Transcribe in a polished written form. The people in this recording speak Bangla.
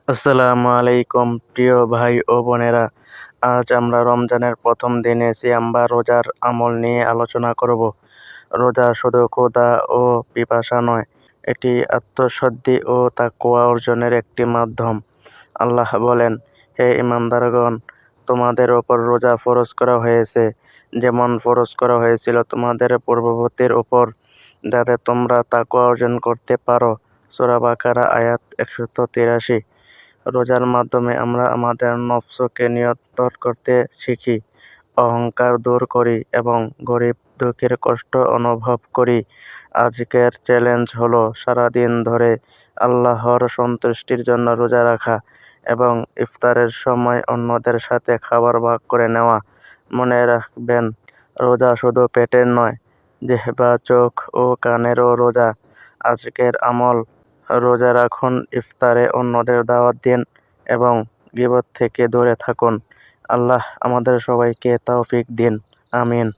আসসালামু আলাইকুম প্রিয় ভাই ও বোনেরা। আজ আমরা রমজানের প্রথম দিনে সিয়াম বা রোজার আমল নিয়ে আলোচনা করব। রোজা শুধু ক্ষুধা ও পিপাসা নয়, এটি আত্মশুদ্ধি ও তাকওয়া অর্জনের একটি মাধ্যম। আল্লাহ বলেন, হে ঈমানদারগণ, তোমাদের ওপর রোজা ফরজ করা হয়েছে, যেমন ফরজ করা হয়েছিল তোমাদের পূর্ববর্তীর ওপর, যাতে তোমরা তাকওয়া অর্জন করতে পারো। সূরা বাকারা আয়াত 183। রোজার মাধ্যমে আমরা আমাদের নফসকে নিয়ন্ত্রণ করতে শিখি, অহংকার দূর করি এবং গরিব দুঃখীর কষ্ট অনুভব করি। আজকের চ্যালেঞ্জ হলো সারাদিন ধরে আল্লাহর সন্তুষ্টির জন্য রোজা রাখা এবং ইফতারের সময় অন্যদের সাথে খাবার ভাগ করে নেওয়া। মনে রাখবেন, রোজা শুধু পেটের নয়, জিহ্বা, চোখ ও কানেরও রোজা। আজকের আমল: রোজা রাখুন, ইফতারে অন্যদের দাওয়াত দিন এবং গীবত থেকে দূরে থাকুন। আল্লাহ আমাদের সবাইকে তৌফিক দিন। আমিন।